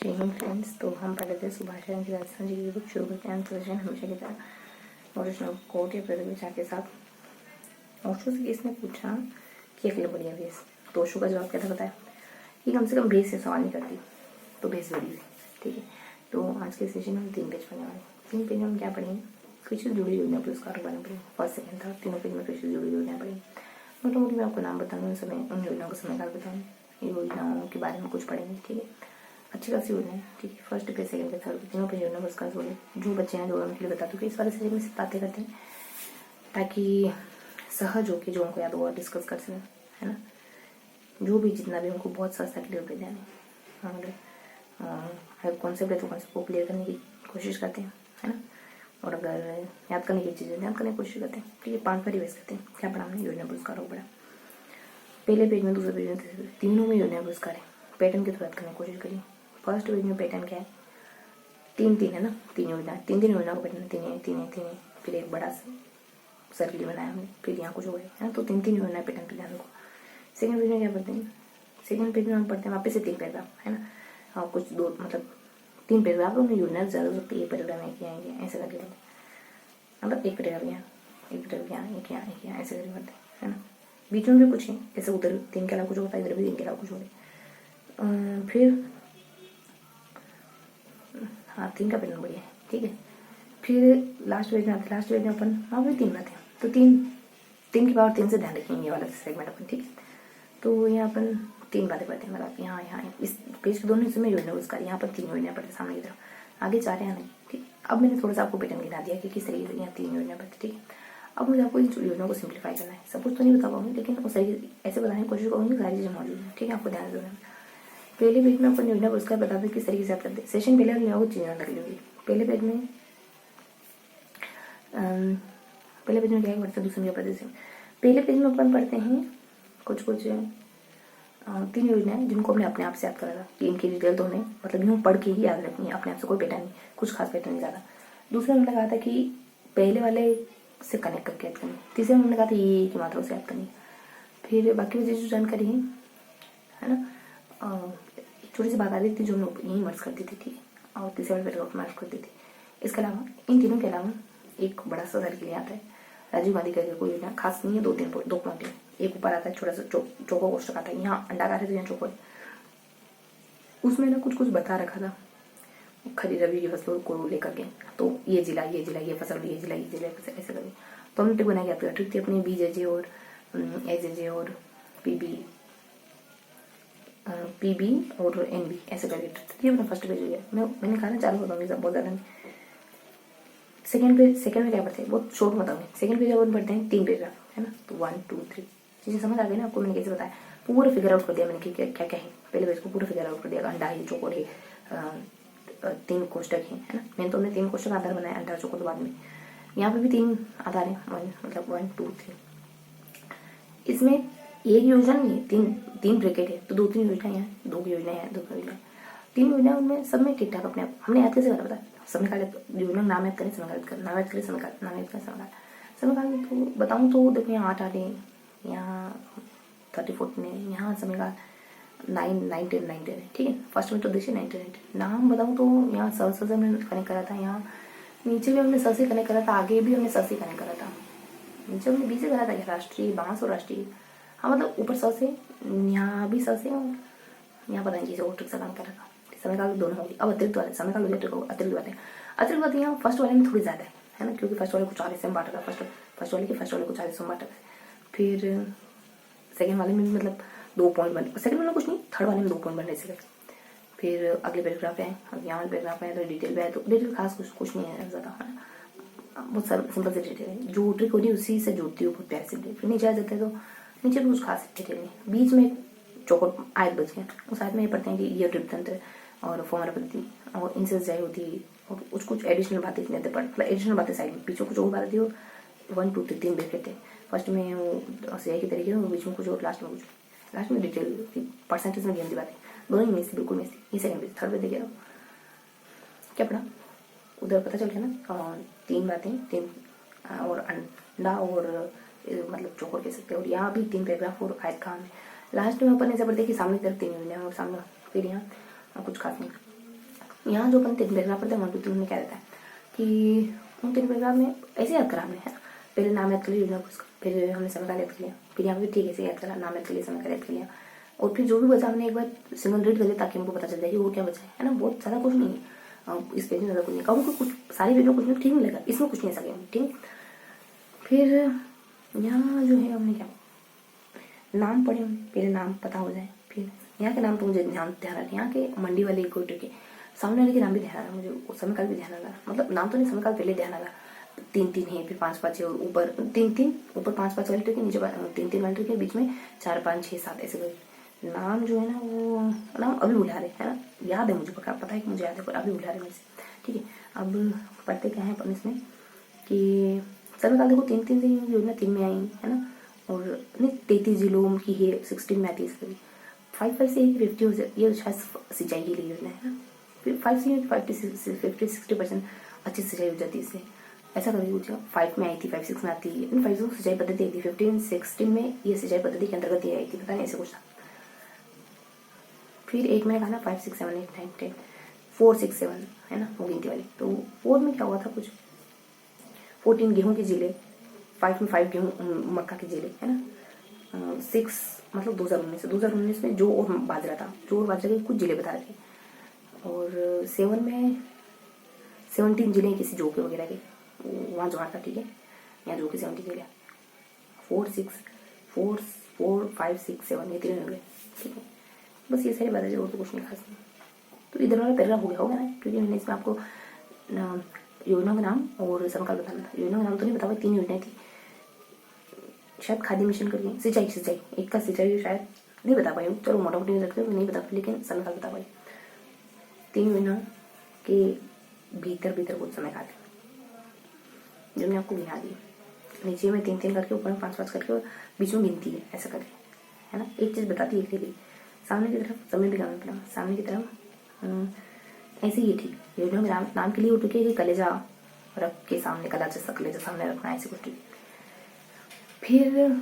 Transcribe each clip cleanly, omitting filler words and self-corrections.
Good evening friends. तो हम पढ़े थे सुभाष चंद्र राजस्थान जी की बुक शुरू करते हैं सजेशन हमेशा की तरह ओरिजिनल कोट या प्रतिविचार के साथ। ओशो से इसने पूछा कि अगले बढ़िया भेस, तो ओशो का जवाब क्या था बताया कि कम से कम भेस से सवाल नहीं करती तो भेस बड़ी हुई। ठीक है, तो आज के सेशन में हम 3 पेज पढ़ने वाले। 3 पेज में हम क्या पढ़ेंगे? कृषि जुड़ी योजना पुरस्कार बारे में पढ़ेंगे। फर्स्ट सेकंड था तीनों पेज में कृषि जुड़ी योजना पढ़ेंगे। मोटा मोटी मैं आपको नाम बताऊंगी, उन योजनाओं का समयकाल बताऊंगी, योजनाओं के बारे में कुछ पढ़ेंगे। ठीक है, अच्छी खासी योजना है। ठीक है, फर्स्ट पे सेकंड पे थर्ड पे तीनों पे योजना पुरस्कार बोले जो बच्चे हैं जो उनके लिए बता दूँ कि इस वाले सेशन में सिर्फ बातें करते हैं ताकि सहज हो के जो उनको याद हो डिस्कस कर सकें, है ना। जो भी जितना भी उनको बहुत सस्ता क्लियर कर देना, अगर कॉन्सेप्ट है तो कॉन्सेप्ट को क्लियर करने की कोशिश करते हैं, है ना। और अगर याद करने की चीज़ें याद करने की कोशिश करते हैं। ठीक है, 5 बार रिवाइज करते हैं। क्या पढ़ा हमने? योजना पुरस्कार हो पड़ा पहले पेज में, दूसरे पेज में, तीसरे पेज, तीनों में योजना पुरस्कार है। पैटर्न की थोड़ा याद करने की कोशिश करिए। फर्स्ट पेज में पैटर्न क्या है? 3 है ना, 3 योजना, 3 योजना का पैटर्न 3 है। फिर एक बड़ा सर्किल बनाया हमने, फिर यहाँ कुछ हो गया है ना। तो 3 योजना पैटर्न पे ध्यान रखो। सेकंड पेज में क्या पढ़ते हैं? सेकंड पेज में हम पढ़ते हैं वापस से 3 पैराग्राफ, है ना। और कुछ 2 मतलब 3 पैराग्राफ उनमें योजना ज़्यादा होती है। ये पैराग्राफ है क्या है ऐसे करके पढ़ते, मतलब एक पैराग्राफ यहाँ, एक पैराग्राफ यहाँ, एक यहाँ ऐसे करके पढ़ते हैं ना। बीच में भी कुछ है, जैसे उधर 3 के अलावा कुछ होता है, इधर भी 3 के अलावा कुछ हो गया। फिर हाँ 3 का पैटर्न बढ़िया है। ठीक है, फिर लास्ट पेज में आते, लास्ट पेज में अपन वहाँ भी 3 बातें, तो 3 की पावर 3 से ध्यान रखेंगे ये वाला सेगमेंट अपन। ठीक है, तो यहाँ अपन 3 बातें पढ़ते हैं, मतलब यहाँ इस पेज के दोनों हिस्सों में योजना उसका, यहाँ पर 3 योजना पढ़ते सामने की तरफ, आगे 4 यहाँ नहीं। ठीक, अब मैंने थोड़ा सा आपको पैटर्न गिना दिया कि किस तरीके से यहाँ 3 योजना पढ़ते। ठीक है, अब मुझे आपको इन योजनाओं को सिंप्लीफाई करना है। सब कुछ तो नहीं बता पाऊंगी, लेकिन उस तरीके ऐसे बताने की कोशिश करूँगी सारी चीज़ें मौजूद है। ठीक है, आपको ध्यान देना। पहले पेज में अपन योजना पुरस्कार बता दें किस तरीके से आप करते हैं। सेशन पहले योजना को चीज़ें लग होगी। पहले पेज में क्या पढ़ते हैं? दूसरे प्रदेश में पहले पेज में अपन पढ़ते हैं कुछ 3 योजनाएं जिनको हमने अपने आप से याद करा था कि इनकी डिटेल तो हमें मतलब यूँ पढ़ के ही याद रखनी है अपने आप से, कोई पैटर्न नहीं, कुछ खास पैटर्न नहीं ज़्यादा। दूसरा हमने कहा था कि पहले वाले से कनेक्ट करके याद करनी। तीसरे हमने कहा था ये की मात्रा से याद करनी। फिर बाकी वजह जो जानकारी है ना, छोटी सी बात आ रही थी जो हमने यहीं मर्ज कर दी थी। ठीक है, और तीसरे वाले पैराग्राफ मर्ज कर दी थी। इसके अलावा इन तीनों के अलावा एक बड़ा सा सर्किल आता है राजीव गांधी करके, कोई योजना खास नहीं है, 2 पॉइंट है। एक ऊपर आता है छोटा सा चौको कोष्टक आता है, यहाँ अंडाकार है तो यहाँ चौको है। उसमें ना कुछ बता रखा था खरीफ रबी की फसलों को लेकर के, तो ये जिला ये फसल, ये जिला ऐसे करके। तो हमने ट्रिक बनाई, आपकी ट्रिक थी अपनी BJJ और AJJ और PB और NB ऐसे करके ट्रिक थी। अपना फर्स्ट पेज हो गया। मैंने कहा ना चालू बताऊंगी सब, बहुत ज़्यादा नहीं। सेकंड में क्या पढ़ते हैं बहुत शॉर्ट बताऊंगी। सेकंड पेज अपन पढ़ते हैं 3 पैराग्राफ, है ना। तो 1 2 3 चीज़ें समझ आ गई ना आपको। मैंने कैसे बताया, पूरा फिगर आउट कर दिया मैंने कि क्या क्या है। पहले पेज को पूरा फिगर आउट कर दिया, अंडा है, चौकोर है, 3 कोष्टक है ना। मैंने तो 3 कोष्टक आधार बनाया, अंडा चौकोर बाद में। यहाँ पे भी 3 आधार है, मतलब 1 2 3। इसमें एक योजना नहीं है, 3 ब्रैकेट है, तो 2-3 योजना है, 2 योजना है, 2 योजना, 3 योजना उनमें सब में ठीक ठाक अपने आप। हमने याद कैसे करा पता? समयकाल योजना नाम याद करें, समयकाल कर नाम याद करें, समयकाल नाम याद करें, समयकाल तो बताऊँ तो देखो यहाँ 8 है, यहाँ 34 है, यहाँ समयकाल 9 10 है। ठीक है, फर्स्ट में तो देखिए 9 10 नाम बताऊँ तो यहाँ स से हमने कनेक्ट करा था, यहाँ नीचे भी हमने स से कनेक्ट करा था, आगे भी हमने स से कनेक्ट करा था, नीचे हमने बी से करा था राष्ट्रीय, बांस और राष्ट्रीय। हाँ मतलब ऊपर स से, यहाँ भी स से, और यहाँ पता नहीं किसी और ट्रिक से काम कर रहा था। समयकाल दोनों होगी। अब अतिरिक्त वाले समयकाल हो जाए, अतिरिक्त बातें यहाँ फर्स्ट वाले में थोड़ी ज़्यादा है ना, क्योंकि फर्स्ट वाले को 4 हिस्से में बांटा था। फर्स्ट वाले को 4 हिस्सों में बांटा था। फिर सेकंड वाले में मतलब 2 पॉइंट बने, सेकंड वाले में कुछ नहीं, थर्ड वाले में 2 पॉइंट बने ऐसे। फिर अगले पैराग्राफ है, अब यहाँ वाले पैराग्राफ है तो डिटेल में है, तो डिटेल खास कुछ नहीं है ज़्यादा, है ना। बहुत सिंपल से डिटेल है, जो ट्रिक होती है उसी से जोड़ती हूँ, बहुत प्यार से। फिर नीचे आ जाते हैं तो नीचे भी कुछ खास डिटेल नहीं। बीच में चौकोर आयत बच गया, उस आयत में ये पढ़ते हैं कि ये ड्रिप तंत्र और फॉर्मरा पद्धति और इनसे सिंचाई होती है, और कुछ एडिशनल बातें इसमें पर मतलब एडिशनल बातें साइड में, पीछे कुछ और बातें थी, और 1 2 3 ब्रैकेट थे। फर्स्ट में वो सिंचाई के तरीके, और बीच में कुछ और, लास्ट में डिटेल परसेंटेज में गिनती बातें, दोनों ही मिस थी, बिल्कुल मिस थी। ये सेकंड पेज। थर्ड पेज देखिए क्या पढ़ा उधर पता चल गया ना, 3 बातें, 3 और अंडा और मतलब चौकोर कह सकते हैं, और यहाँ भी 3 पैराग्राफ और आयत काम है। लास्ट में अपन ऐसा पढ़ते हैं कि सामने की तरफ 3 योजना है और सामने, फिर यहाँ कुछ खास नहीं। यहाँ जो अपन 3 पैराग्राफ पढ़ते हैं 1 2 3 में क्या रहता है कि उन 3 पैराग्राफ में ऐसे याद करा हमने, है ना। पहले नाम याद कर लिया योजना को, फिर हमने समय काल याद कर लिया, फिर यहाँ पे ठीक है ऐसे याद करा, नाम याद कर लिया, समय काल याद कर लिया, और फिर जो भी बचा हमने एक बार सिंगल रीड कर लिया ताकि हमको पता चल जाए कि वो क्या बचा है ना। बहुत ज़्यादा कुछ नहीं है इस पेज में, ज़्यादा कुछ नहीं कहूँ, कुछ सारे पेज में कुछ नहीं ठीक नहीं लगा, इसमें कुछ नहीं ऐसा किया ठीक। फिर यहाँ जो है हमने क्या नाम पढ़े, पहले नाम पता हो जाए, फिर यहाँ के नाम तो मुझे ध्यान रहा, यहाँ के मंडी वाले इक्वेटर के सामने वाले के नाम भी ध्यान रहा मुझे, समय काल भी ध्यान रहा, मतलब नाम तो नहीं समय काल पहले ध्यान रहा। 3 3 है, फिर 5 5 है, और ऊपर 3 3, ऊपर 5 5 वाले ट्रिक है, नीचे 3 3 वाले ट्रिक है, बीच में 4 5 6 7 ऐसे करके नाम जो है ना, वो नाम अभी भुला रहे है ना, याद है मुझे पता है कि मुझे याद है, पर अभी भुला रहे मेरे से, ठीक है। अब पढ़ते क्या है अपन इसमें कि समय काल देखो 3 3 से योजना 3 में आई है ना, और नहीं 33 जिलों की है, 16 में आती है इसकी, 5 5 से 50 हो जाए, ये शायद सिंचाई के लिए योजना है ना, फिर 5 से 50-60% अच्छी सिंचाई हो जाती है इससे, ऐसा करके कुछ। 5 में आई थी, 5 6 में आती है, 5 से सिंचाई पद्धति आई थी, 15 16 में ये सिंचाई पद्धति के अंतर्गत ये आई थी, पता नहीं ऐसे कुछ था। फिर एक मैंने कहा ना 5 6 7 8 9 10 4 6 7 है ना, वो गिनती वाली। तो 4 में क्या हुआ था कुछ 14 गेहूं के जिले, 5 में 5 गेहूं मक्का के जिले है ना, 6 मतलब 2019 में जो और बाजरा था, जो और बाजरा के कुछ जिले बता रखे, और 7 में 17 जिले किसी जौ के वगैरह के, वहाँ जोड़ा था ठीक है, यहाँ जो के 17 जिले, 4 6 4 4 5 6 7 ये 3 हो गए ठीक है। बस ये सारी बातें और तो कुछ नहीं खास नहीं। तो इधर वाला पैराग्राफ हो गया ना, क्योंकि मैंने इसमें आपको योजना का नाम और समकाल बताना था। योजना का नाम तो नहीं बता पाई, 3 योजनाएं थी शायद, खाद्य मिशन करके सिंचाई एक का सिंचाई शायद नहीं बता पाई हूँ, चलो मोटा मोटी रखते हो नहीं बता पाई, लेकिन समकाल बता पाई। 3 योजना के भीतर कुछ समय काल जो मैंने आपको गिना दी, नीचे में 3 3 करके, ऊपर में 5 5 करके, और बीच में गिनती है ऐसा करके है ना। एक चीज़ बताती है कि सामने की तरफ समय भी करना पड़ा, सामने की तरफ ऐसे ही ठीक योजना में नाम के लिए उठ के कलेजा रख के सामने, कलेजा सामने रखना ऐसे कुछ। फिर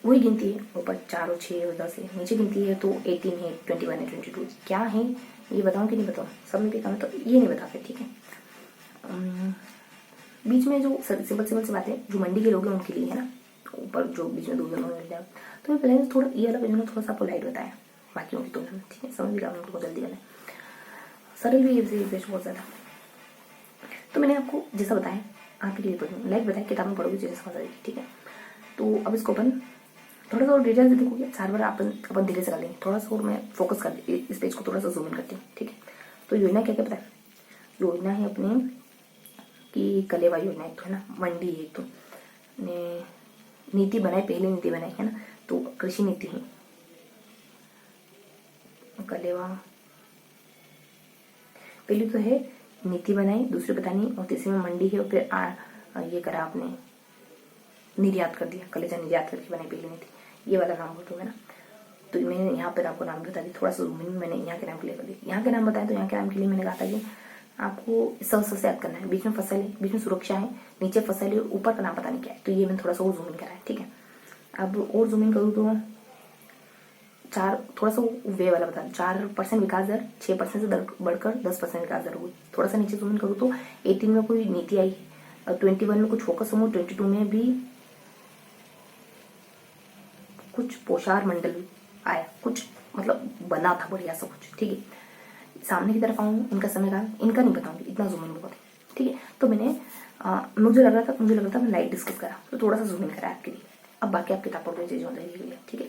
वही गिनती है, ऊपर 4 और 6 और 10 है, नीचे गिनती है तो 18 है, 21 है, 22 क्या है ये बताऊँ कि नहीं बताऊँ, सब में भी काम है तो ये नहीं बताते ठीक है। बीच में जो सिंपल सी बातें जो मंडी के लोग हैं उनके लिए है ना, ऊपर जो बीच में 2 जनों मिल जाए, तो ये पहले थोड़ा ये वाला पेज थोड़ा सा आपको लाइट बताया बाकियों की तुलना में ठीक है, समझ भी काम उनको जल्दी करना है, सरल भी ये पेज बहुत ज़्यादा। तो मैंने आपको जैसा बताया आपके लिए पढ़ूँ, लाइक बताया किताब में पढ़ोगे जैसे समझ आएगी ठीक है। तो अब इसको अपन थोड़ा सा और डिटेल से देखोगे, 4 बार अपन धीरे से कर लेंगे, थोड़ा सा और मैं फोकस कर इस पेज को थोड़ा सा जूम इन करती हूँ ठीक है। तो योजना क्या क्या पता है, योजना है अपने की कलेवा योजना एक तो है ना, मंडी एक तो नीति बनाई, पहली नीति बनाई है ना, तो कृषि नीति है कलेवा, पहली तो है नीति बनाई, दूसरी बतानी, और तीसरी में मंडी है, और फिर ये करा आपने निर्यात कर दिया, कलेजा निर्यात करके बनाई पहली नीति, ये वाला नाम बोल दूंगा ना। तो मैंने यहाँ पर आपको नाम बता दी, थोड़ा सा मैंने यहाँ के नाम के लिए कर दिया, यहाँ के नाम बताया, तो यहाँ के नाम के लिए मैंने कहा था कि आपको स याद करना है, बीच में फसल है, बीच में सुरक्षा है, नीचे फसल है, ऊपर का नाम पता नहीं क्या है, तो ये मैंने थोड़ा सा और जूम इन करा है ठीक है। अब और जूम इन करूँ तो 4 थोड़ा सा वे वाला बता, 4% विकास दर 6% से बढ़कर 10% विकास दर हुई। थोड़ा सा नीचे जूम इन करूँ तो 18 में कोई नीति आई, 21 में कुछ फोकस समूह, 22 में भी कुछ पोषार मंडल आया, कुछ मतलब बना था बढ़िया सा कुछ ठीक है। सामने की तरफ आऊँ, इनका समय काल इनका नहीं बताऊंगी, इतना जूम इन बहुत है ठीक है। तो मैंने मुझे लग रहा था मैं लाइट डिस्कस करा, तो थोड़ा सा जूम इन करा आपके लिए। अब बाकी आप किताब पढ़ चीज़ होने ठीक है।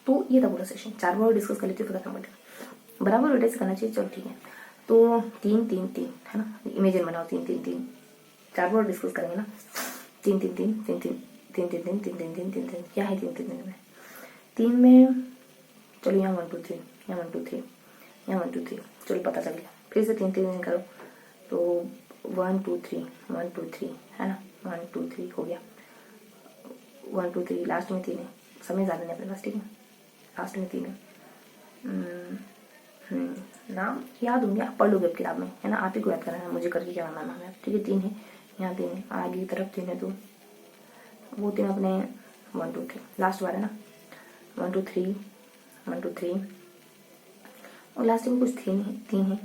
तो ये था पूरा सेशन, 4 बार डिस्कस कर लेते फटाफट, बराबर बेटे से करना चाहिए, चलो ठीक है। तो 3 3 3 है ना, इमेजिन बनाओ 3 3 3, 4 बार डिस्कस करेंगे ना, 3 3 3 3 3 3 3 3 3 3 3 3 3 क्या है 3 3 3 में, 3 में चलो यहाँ 1 2 3, यहाँ 1 2 3, यहाँ 1 2 3, चलो पता चल गया। फिर से 3 3 करो तो 1 2 3 1 2 3 है ना, 1 2 3 हो गया, 1 2 3 लास्ट में 3 है, समय ज़्यादा नहीं अपने पास ठीक है, लास्ट में 3 है। नाम याद होंगे, आप पढ़ लोगे अब किताब में है ना, आप ही को याद करना है, मुझे करके क्या नाम है ठीक है। 3 है, यहाँ 3 है, आगे की तरफ 3 है, तो वो 3 अपने 1 2 3 लास्ट बार है ना, 1 2 3 1 2 3, और लास्ट में कुछ 3 है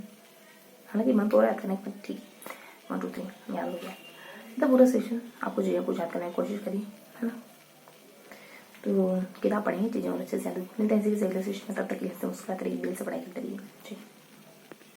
हालांकि मन तो रहा याद करने पर ठीक है 1 2 3 याद हो गया। तो पूरा सेशन आपको जो है कुछ याद करने की कोशिश करिए, है ना। तो किताब पढ़ेंगे, चीज़ें और अच्छे से याद मिलते हैं। इसी सेशन में तब तक के लिए मुस्कुराते रहिए, दिल से पढ़ाई करते रहिए जी।